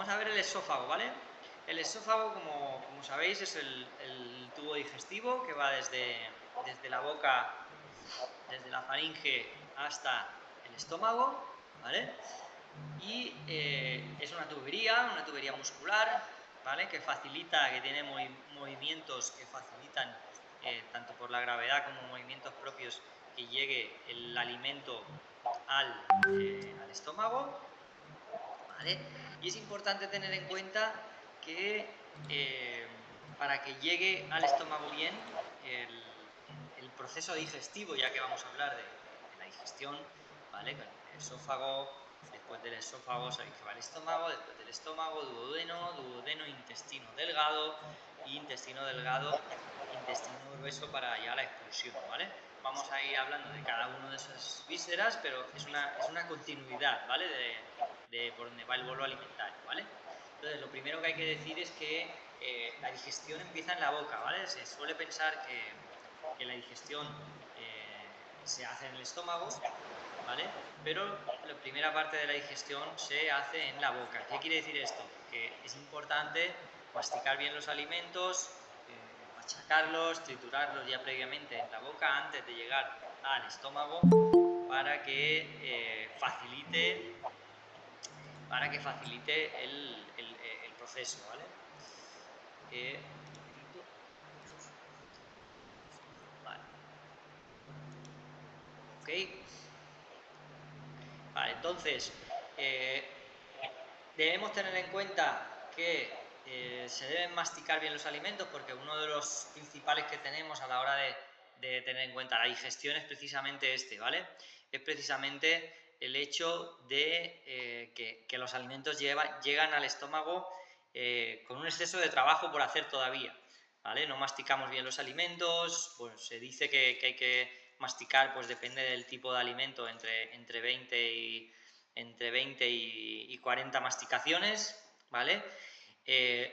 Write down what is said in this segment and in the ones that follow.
Vamos a ver el esófago, ¿vale? El esófago, como sabéis, es el tubo digestivo que va desde la boca, desde la faringe hasta el estómago, ¿vale? Y es una tubería muscular, ¿vale? Que facilita, que tiene movimientos que facilitan, tanto por la gravedad como movimientos propios, que llegue el alimento al estómago, ¿vale? Y es importante tener en cuenta que para que llegue al estómago bien el proceso digestivo, ya que vamos a hablar de la digestión, ¿vale? Con el esófago, después del esófago sabéis que va al estómago, después del estómago, duodeno, intestino delgado, y intestino delgado, intestino grueso para ya la expulsión, ¿vale? Vamos a ir hablando de cada una de esas vísceras, pero es una continuidad, ¿vale? De por donde va el bolo alimentario, ¿vale? Entonces, lo primero que hay que decir es que la digestión empieza en la boca, ¿vale? Se suele pensar que la digestión se hace en el estómago, ¿vale? Pero la primera parte de la digestión se hace en la boca. ¿Qué quiere decir esto? Que es importante masticar bien los alimentos, machacarlos, triturarlos ya previamente en la boca antes de llegar al estómago para que facilite el proceso, ¿vale? Un momentito. Vale. Ok. Vale, entonces, debemos tener en cuenta que se deben masticar bien los alimentos, porque uno de los principales que tenemos a la hora de tener en cuenta la digestión es precisamente ¿vale? Es precisamente el hecho de que los alimentos llegan al estómago con un exceso de trabajo por hacer todavía, ¿vale? No masticamos bien los alimentos, pues se dice que hay que masticar, pues depende del tipo de alimento, entre 20 y 40 masticaciones, ¿vale?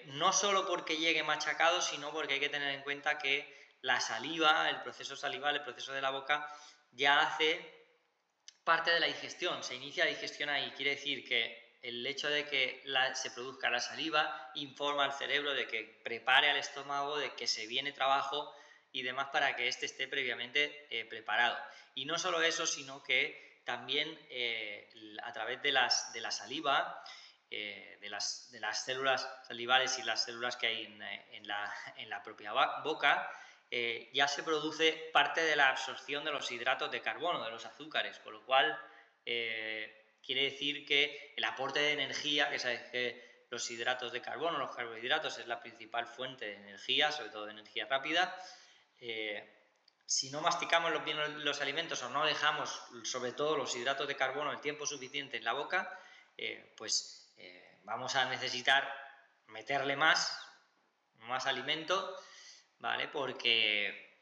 No solo porque llegue machacado, sino porque hay que tener en cuenta que la saliva, el proceso salival, el proceso de la boca, ya hace parte de la digestión, se inicia la digestión ahí. Quiere decir que el hecho de que se produzca la saliva informa al cerebro de que prepare al estómago, de que se viene trabajo y demás para que éste esté previamente preparado. Y no solo eso, sino que también a través de la saliva, de las células salivales y las células que hay en la propia boca, ya se produce parte de la absorción de los hidratos de carbono, de los azúcares, con lo cual quiere decir que el aporte de energía, que sabéis que los hidratos de carbono, los carbohidratos, es la principal fuente de energía, sobre todo de energía rápida. Si no masticamos bien los alimentos o no dejamos, sobre todo los hidratos de carbono, el tiempo suficiente en la boca, pues vamos a necesitar meterle más alimento, ¿vale? Porque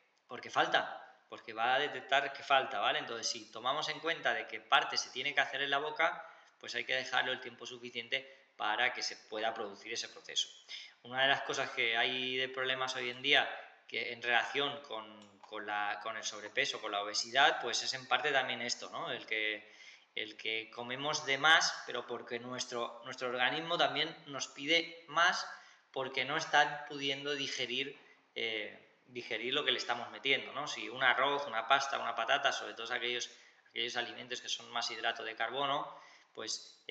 falta, porque va a detectar que falta, ¿vale? Entonces, si tomamos en cuenta de que parte se tiene que hacer en la boca, pues hay que dejarlo el tiempo suficiente para que se pueda producir ese proceso. Una de las cosas que hay de problemas hoy en día, que en relación con el sobrepeso, con la obesidad, pues es en parte también esto, ¿no? El que comemos de más, pero porque nuestro organismo también nos pide más, porque no está pudiendo digerir lo que le estamos metiendo, ¿no? Si un arroz, una pasta, una patata, sobre todo aquellos alimentos que son más hidrato de carbono, pues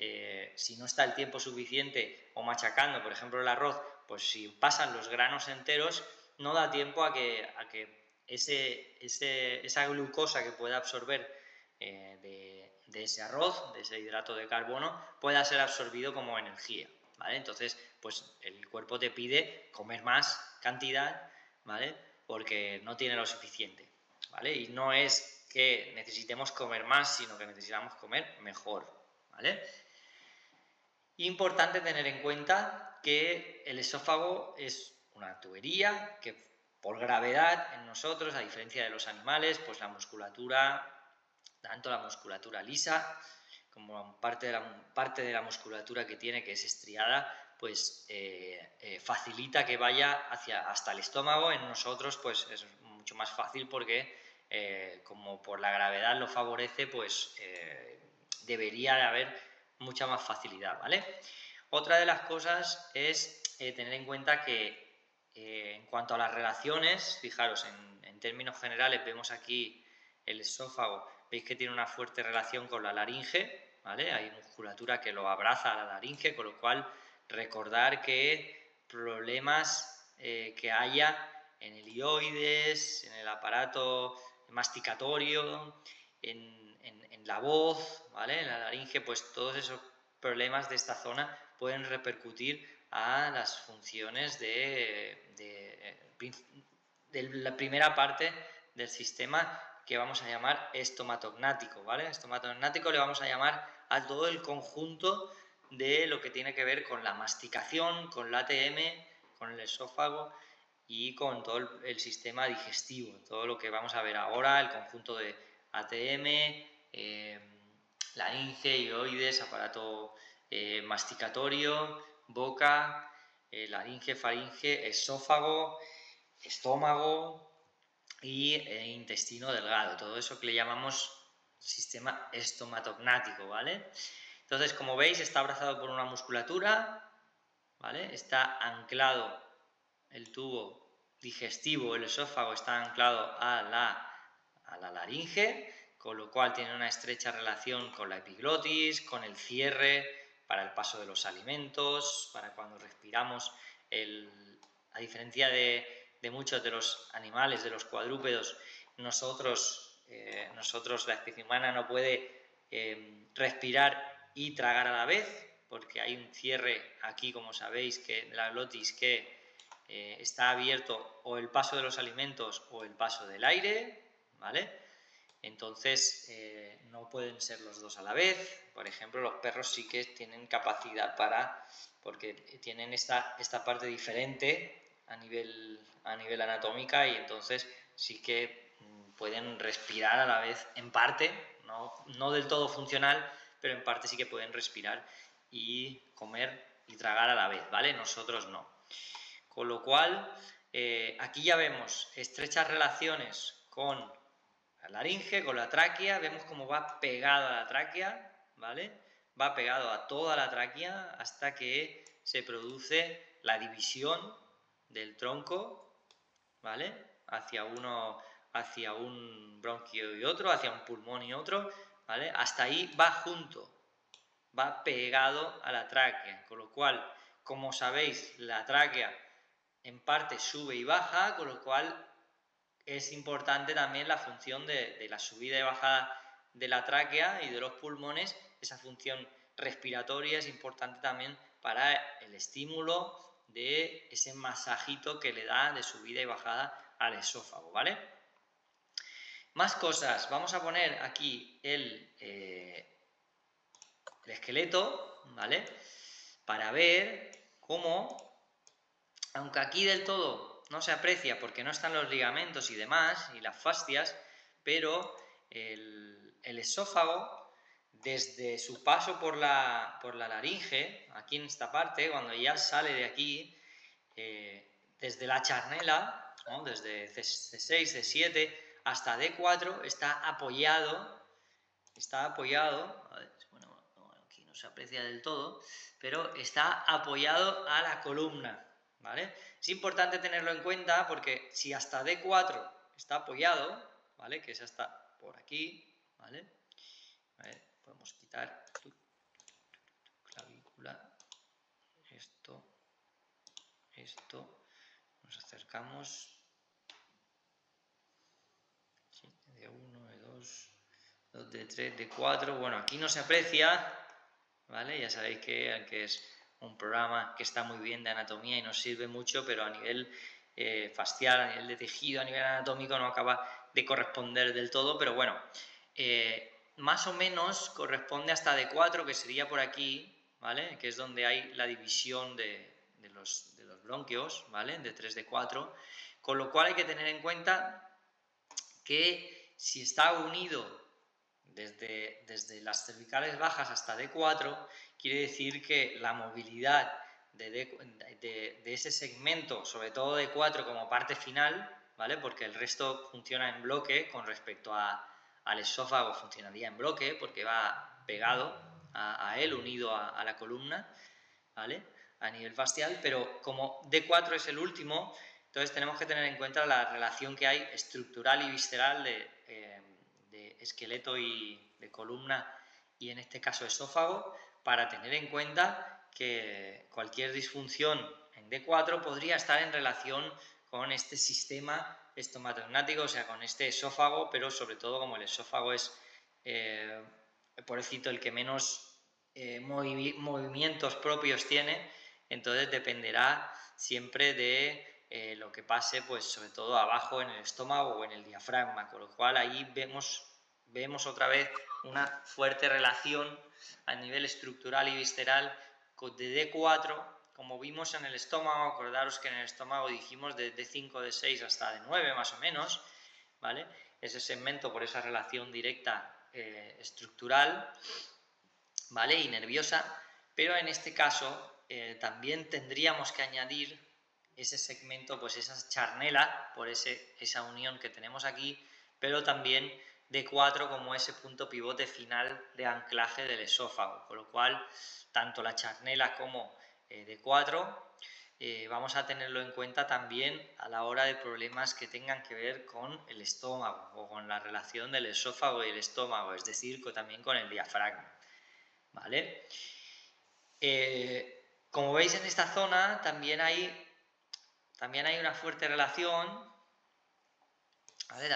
si no está el tiempo suficiente o machacando, por ejemplo, el arroz, pues si pasan los granos enteros, no da tiempo a que esa glucosa que pueda absorber de ese arroz, de ese hidrato de carbono, pueda ser absorbido como energía, ¿vale? Entonces, pues el cuerpo te pide comer más cantidad, ¿vale? Porque no tiene lo suficiente, ¿vale? Y no es que necesitemos comer más, sino que necesitamos comer mejor, ¿vale? Importante tener en cuenta que el esófago es una tubería que por gravedad en nosotros, a diferencia de los animales, pues la musculatura, tanto la musculatura lisa como parte de la musculatura que tiene, que es estriada, pues facilita que vaya hasta el estómago. En nosotros pues es mucho más fácil porque como por la gravedad lo favorece, pues debería de haber mucha más facilidad, ¿vale? Otra de las cosas es tener en cuenta que en cuanto a las relaciones, fijaros, en términos generales vemos aquí el esófago, veis que tiene una fuerte relación con la laringe, ¿vale? Hay musculatura que lo abraza a la laringe, con lo cual recordar que problemas que haya en el hioides, en el aparato masticatorio, en la voz, ¿vale? En la laringe, pues todos esos problemas de esta zona pueden repercutir a las funciones de la primera parte del sistema que vamos a llamar estomatognático, ¿vale? Estomatognático le vamos a llamar a todo el conjunto de lo que tiene que ver con la masticación, con la ATM, con el esófago y con todo el sistema digestivo, todo lo que vamos a ver ahora, el conjunto de ATM, laringe, hioides, aparato masticatorio, boca, laringe, faringe, esófago, estómago y intestino delgado, todo eso que le llamamos sistema estomatognático, ¿vale? Entonces, como veis, está abrazado por una musculatura, ¿vale? Está anclado el tubo digestivo, el esófago, está anclado a la laringe, con lo cual tiene una estrecha relación con la epiglotis, con el cierre para el paso de los alimentos, para cuando respiramos, a diferencia de muchos de los animales, de los cuadrúpedos, nosotros, la especie humana, no puede respirar y tragar a la vez, porque hay un cierre aquí, como sabéis, que la glotis que está abierto o el paso de los alimentos o el paso del aire, ¿vale? Entonces no pueden ser los dos a la vez. Por ejemplo, los perros sí que tienen capacidad porque tienen esta parte diferente a nivel anatómica, y entonces sí que pueden respirar a la vez, en parte, no del todo funcional, pero en parte sí que pueden respirar y comer y tragar a la vez, ¿vale? Nosotros no. Con lo cual, aquí ya vemos estrechas relaciones con la laringe, con la tráquea, vemos cómo va pegado a la tráquea, ¿vale? Va pegado a toda la tráquea hasta que se produce la división del tronco, ¿vale? Hacia un bronquio y otro, hacia un pulmón y otro, ¿vale? Hasta ahí va junto, va pegado a la tráquea, con lo cual, como sabéis, la tráquea en parte sube y baja, con lo cual es importante también la función de la subida y bajada de la tráquea y de los pulmones. Esa función respiratoria es importante también para el estímulo de ese masajito que le da de subida y bajada al esófago, ¿vale? Más cosas. Vamos a poner aquí el esqueleto, ¿vale? Para ver cómo, aunque aquí del todo no se aprecia porque no están los ligamentos y demás, y las fascias, pero el esófago, desde su paso por la laringe, aquí en esta parte, cuando ya sale de aquí, desde la charnela, ¿no? Desde C6, C7 hasta D4, está apoyado, a ver, bueno, aquí no se aprecia del todo, pero está apoyado a la columna, ¿vale? Es importante tenerlo en cuenta porque si hasta D4 está apoyado, ¿vale? Que es hasta por aquí, ¿vale? A ver, podemos quitar clavícula, esto, nos acercamos, sí, D1, D2, D3, D4, bueno, aquí no se aprecia, ¿vale? Ya sabéis que es un programa que está muy bien de anatomía y nos sirve mucho, pero a nivel fascial, a nivel de tejido, a nivel anatómico no acaba de corresponder del todo, pero bueno, más o menos corresponde hasta D4, que sería por aquí, ¿vale? Que es donde hay la división de los bronquios, ¿vale? De 3, D4, con lo cual hay que tener en cuenta que si está unido desde las cervicales bajas hasta D4, quiere decir que la movilidad de ese segmento, sobre todo D4 como parte final, ¿vale? Porque el resto funciona en bloque con respecto al esófago, funcionaría en bloque porque va pegado a él, unido a la columna, ¿vale? A nivel fascial, pero como D4 es el último, entonces tenemos que tener en cuenta la relación que hay estructural y visceral de esqueleto y de columna y en este caso esófago, para tener en cuenta que cualquier disfunción en D4 podría estar en relación con este sistema estomatognático, o sea, con este esófago, pero sobre todo como el esófago es, pobrecito, el que menos movimientos propios tiene, entonces dependerá siempre de lo que pase, pues sobre todo abajo en el estómago o en el diafragma, con lo cual ahí vemos otra vez una fuerte relación a nivel estructural y visceral de D4, como vimos en el estómago. Acordaros que en el estómago dijimos de D5, D6 hasta D9 más o menos, ¿vale? Ese segmento por esa relación directa estructural, ¿vale? Y nerviosa, pero en este caso también tendríamos que añadir ese segmento, pues esa charnela, por esa unión que tenemos aquí, pero también D4 como ese punto pivote final de anclaje del esófago, con lo cual tanto la charnela como D4 vamos a tenerlo en cuenta también a la hora de problemas que tengan que ver con el estómago o con la relación del esófago y el estómago, es decir, también con el diafragma, ¿vale? Como veis en esta zona también hay una fuerte relación, ¿vale?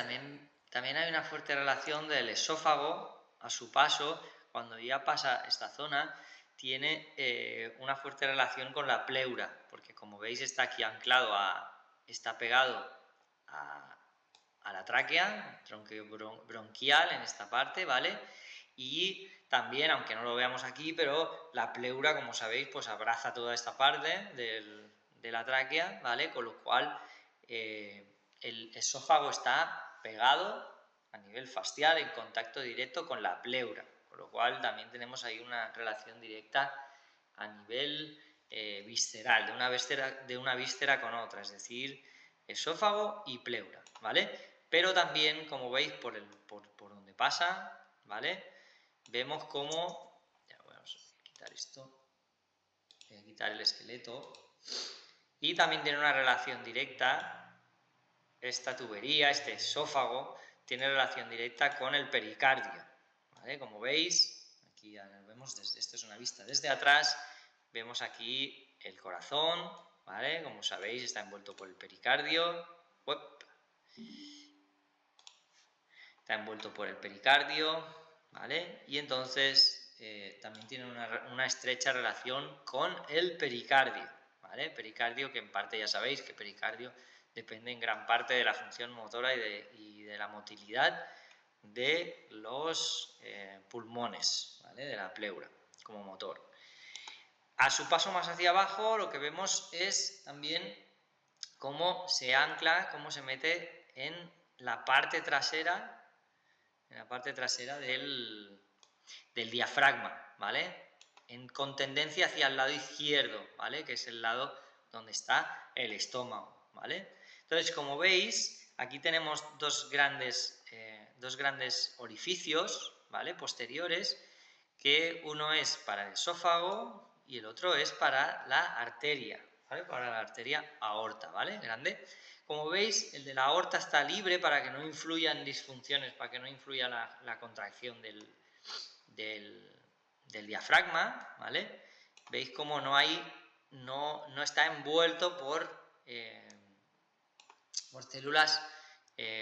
También hay una fuerte relación del esófago a su paso, cuando ya pasa esta zona, tiene una fuerte relación con la pleura, porque como veis está aquí anclado, está pegado a la tráquea, tronquio bronquial en esta parte, ¿vale? Y también, aunque no lo veamos aquí, pero la pleura, como sabéis, pues abraza toda esta parte de la tráquea, ¿vale? Con lo cual el esófago está pegado a nivel facial, en contacto directo con la pleura, con lo cual también tenemos ahí una relación directa a nivel visceral, de una víscera con otra, es decir, esófago y pleura, ¿vale? Pero también, como veis, por donde pasa, ¿vale? Vemos cómo, ya vamos a quitar esto, voy a quitar el esqueleto, y también tiene una relación directa, esta tubería, este esófago, tiene relación directa con el pericardio, ¿vale? Como veis, aquí ya lo vemos, esto es una vista desde atrás, vemos aquí el corazón, ¿vale? Como sabéis, está envuelto por el pericardio, está envuelto por el pericardio, ¿vale? Y entonces también tiene una estrecha relación con el pericardio, ¿vale? Pericardio, que en parte ya sabéis que pericardio depende en gran parte de la función motora y de la motilidad de los pulmones, ¿vale? De la pleura como motor. A su paso más hacia abajo lo que vemos es también cómo se ancla, cómo se mete en la parte trasera del diafragma, ¿vale? Con tendencia hacia el lado izquierdo, ¿vale? Que es el lado donde está el estómago, ¿vale? Entonces, como veis, aquí tenemos dos grandes orificios, ¿vale? Posteriores, que uno es para el esófago y el otro es para la arteria, ¿vale? Para la arteria aorta, ¿vale? Grande. Como veis, el de la aorta está libre para que no influyan disfunciones, para que no influya la contracción del diafragma, ¿vale? Veis cómo no está envuelto por células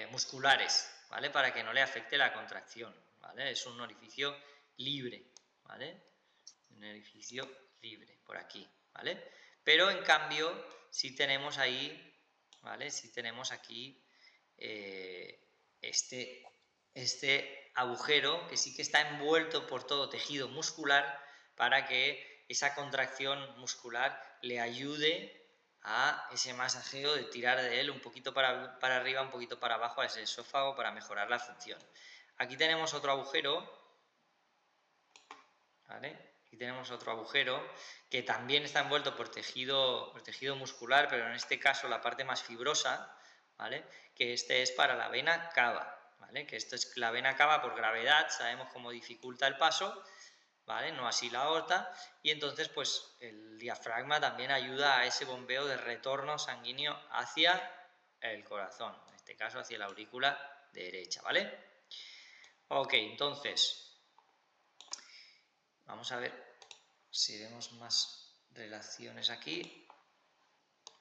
musculares, ¿vale? Para que no le afecte la contracción, ¿vale? Es un orificio libre, ¿vale? Un orificio libre, por aquí, ¿vale? Pero en cambio, sí tenemos ahí, ¿vale? Sí tenemos aquí este agujero que sí que está envuelto por todo tejido muscular para que esa contracción muscular le ayude a ese masajeo de tirar de él un poquito para arriba, un poquito para abajo a ese esófago para mejorar la función. Aquí tenemos otro agujero, ¿vale? Aquí tenemos otro agujero que también está envuelto por tejido muscular, pero en este caso la parte más fibrosa, ¿vale? Que este es para la vena cava, ¿vale? Que esto es la vena cava por gravedad, sabemos cómo dificulta el paso, ¿vale? No así la aorta, y entonces pues el diafragma también ayuda a ese bombeo de retorno sanguíneo hacia el corazón, en este caso hacia la aurícula derecha, ¿vale? Ok, entonces vamos a ver si vemos más relaciones aquí.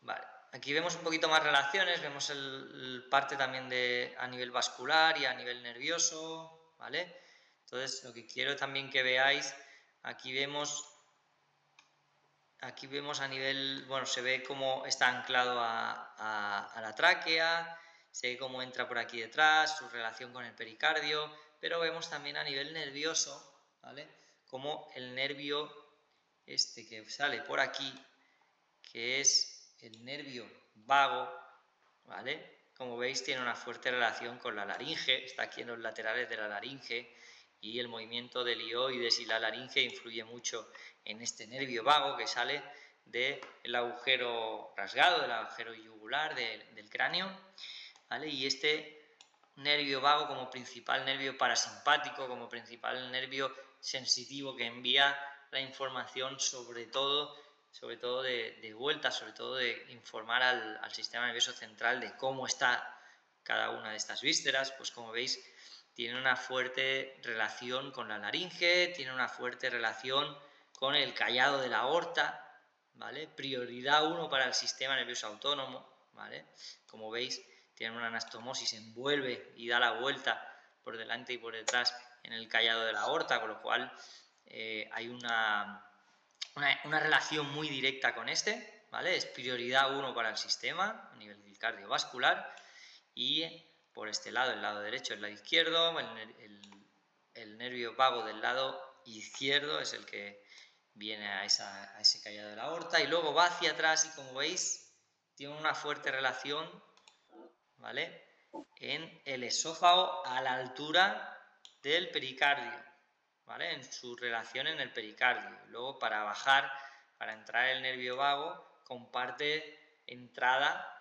Vale, aquí vemos un poquito más relaciones, vemos el parte también a nivel vascular y a nivel nervioso, ¿vale? Entonces, lo que quiero también que veáis, aquí vemos a nivel, bueno, se ve cómo está anclado a la tráquea, se ve cómo entra por aquí detrás, su relación con el pericardio, pero vemos también a nivel nervioso, ¿vale? Como el nervio este que sale por aquí, que es el nervio vago, ¿vale? Como veis, tiene una fuerte relación con la laringe, está aquí en los laterales de la laringe, y el movimiento del hioides y la laringe influye mucho en este nervio vago que sale del agujero rasgado, del agujero yugular del cráneo, ¿vale? Y este nervio vago como principal nervio parasimpático, como principal nervio sensitivo que envía la información sobre todo de vuelta, sobre todo de informar al sistema nervioso central de cómo está cada una de estas vísceras, pues como veis tiene una fuerte relación con la laringe, tiene una fuerte relación con el callado de la aorta, ¿vale? Prioridad 1 para el sistema nervioso autónomo, ¿vale? Como veis, tiene una anastomosis, envuelve y da la vuelta por delante y por detrás en el callado de la aorta, con lo cual hay una relación muy directa con este, ¿vale? Es prioridad 1 para el sistema a nivel cardiovascular, y por este lado, el lado derecho, el lado izquierdo, el nervio vago del lado izquierdo es el que viene a ese callado de la aorta, y luego va hacia atrás y como veis tiene una fuerte relación, ¿vale?, en el esófago a la altura del pericardio, ¿vale?, en su relación en el pericardio. Luego para bajar, para entrar el nervio vago, comparte entrada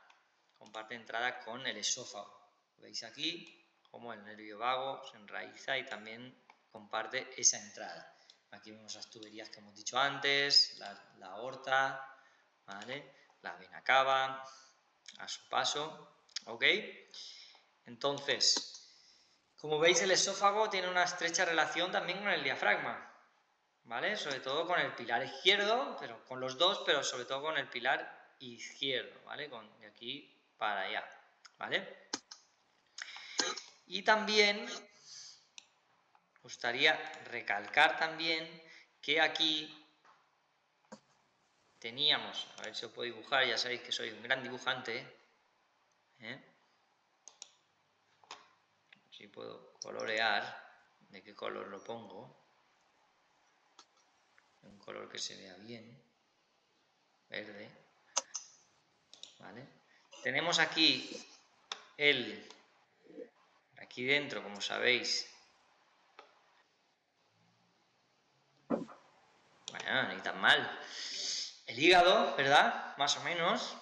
con el esófago. Veis aquí cómo el nervio vago se enraiza y también comparte esa entrada. Aquí vemos las tuberías que hemos dicho antes, la aorta, ¿vale?, la vena cava, a su paso, ¿ok? Entonces, como veis, el esófago tiene una estrecha relación también con el diafragma, ¿vale? Sobre todo con el pilar izquierdo, pero con los dos, pero sobre todo con el pilar izquierdo, ¿vale? De aquí para allá, ¿vale? Y también me gustaría recalcar también que aquí teníamos, a ver si os puedo dibujar, ya sabéis que soy un gran dibujante, ¿eh? Si puedo colorear, de qué color lo pongo, un color que se vea bien, verde, ¿vale? Tenemos aquí aquí dentro, como sabéis, bueno, ni tan mal, el hígado, ¿verdad?, más o menos,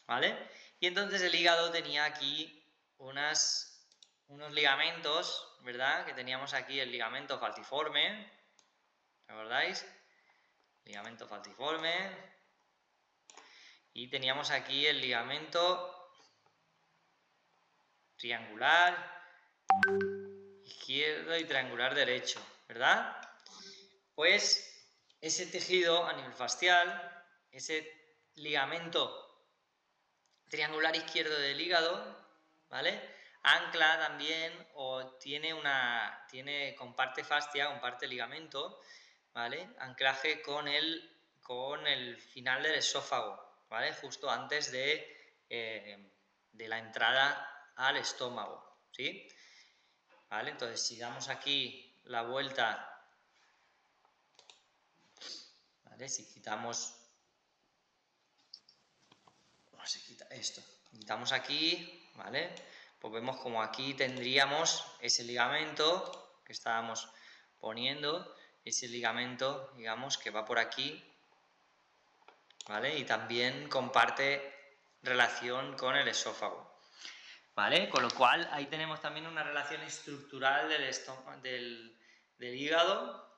¿vale? Y entonces el hígado tenía aquí unos ligamentos, ¿verdad?, que teníamos aquí el ligamento falciforme, ¿recordáis? Ligamento falciforme, y teníamos aquí el ligamento triangular izquierdo y triangular derecho, ¿verdad? Pues ese tejido a nivel fascial, ese ligamento triangular izquierdo del hígado, ¿vale?, ancla también o comparte fascia, comparte ligamento, ¿vale?, anclaje con el final del esófago, ¿vale?, justo antes de la entrada al estómago, ¿sí? ¿Vale? Entonces, si damos aquí la vuelta, ¿vale?, si quitamos, se quita esto, quitamos aquí, ¿vale?, pues vemos como aquí tendríamos ese ligamento que estábamos poniendo, ese ligamento, digamos, que va por aquí, ¿vale?, y también comparte relación con el esófago, ¿vale? Con lo cual ahí tenemos también una relación estructural del hígado,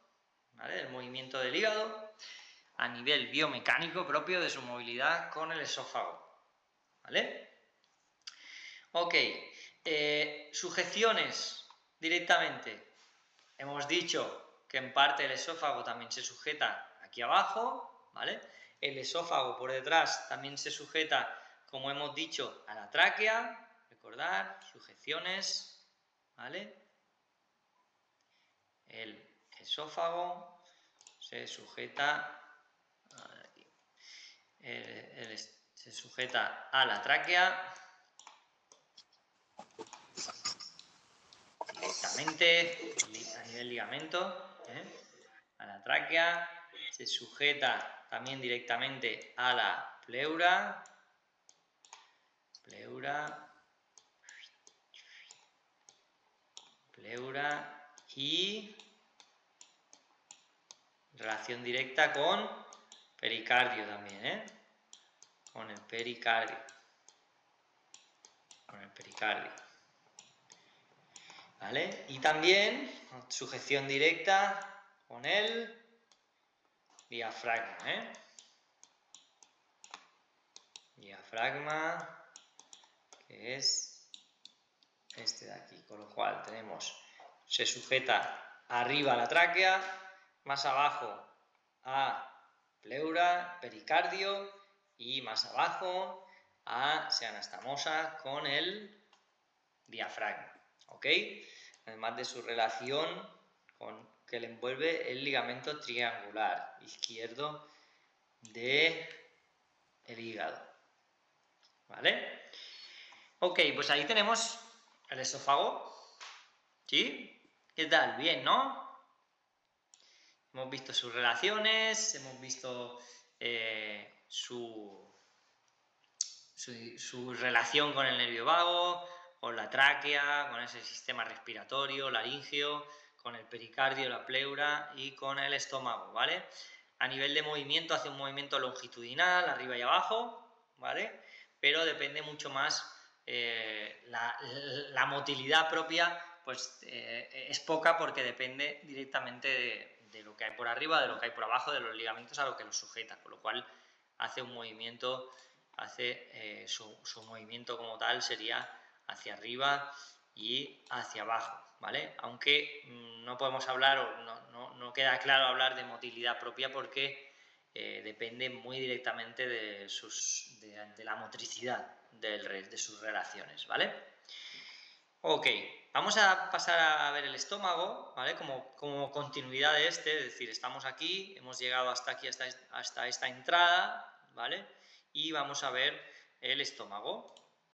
¿vale? Del movimiento del hígado a nivel biomecánico propio de su movilidad con el esófago, ¿vale? Ok, sujeciones directamente. Hemos dicho que en parte el esófago también se sujeta aquí abajo, ¿vale? El esófago por detrás también se sujeta, como hemos dicho, a la tráquea. Recordar, sujeciones, ¿vale? El esófago se sujeta, se sujeta a la tráquea directamente a nivel ligamento, a la tráquea, se sujeta también directamente a la pleura, y relación directa con pericardio también, con el pericardio. ¿Vale? Y también sujeción directa con el diafragma, diafragma, que es este de aquí, con lo cual tenemos, se sujeta arriba a la tráquea, más abajo a pleura, pericardio, y más abajo se anastomosa con el diafragma, ¿ok? Además de su relación que le envuelve el ligamento triangular izquierdo del hígado, ¿vale? Ok, pues ahí tenemos el esófago, ¿sí? ¿Qué tal? Bien, ¿no? Hemos visto sus relaciones, hemos visto su relación con el nervio vago, con la tráquea, con ese sistema respiratorio, laríngeo, con el pericardio, la pleura y con el estómago, ¿vale? A nivel de movimiento hace un movimiento longitudinal, arriba y abajo, ¿vale? Pero depende mucho más, la motilidad propia pues es poca porque depende directamente de lo que hay por arriba, de lo que hay por abajo, de los ligamentos a lo que los sujeta, con lo cual hace un movimiento, su movimiento como tal sería hacia arriba y hacia abajo, ¿vale? Aunque no podemos hablar o no queda claro hablar de motilidad propia porque depende muy directamente de la motricidad de sus relaciones, ¿vale? Ok, vamos a pasar a ver el estómago, ¿vale? Como continuidad de es decir, estamos aquí, hemos llegado hasta aquí, hasta esta entrada, ¿vale? Y vamos a ver el estómago,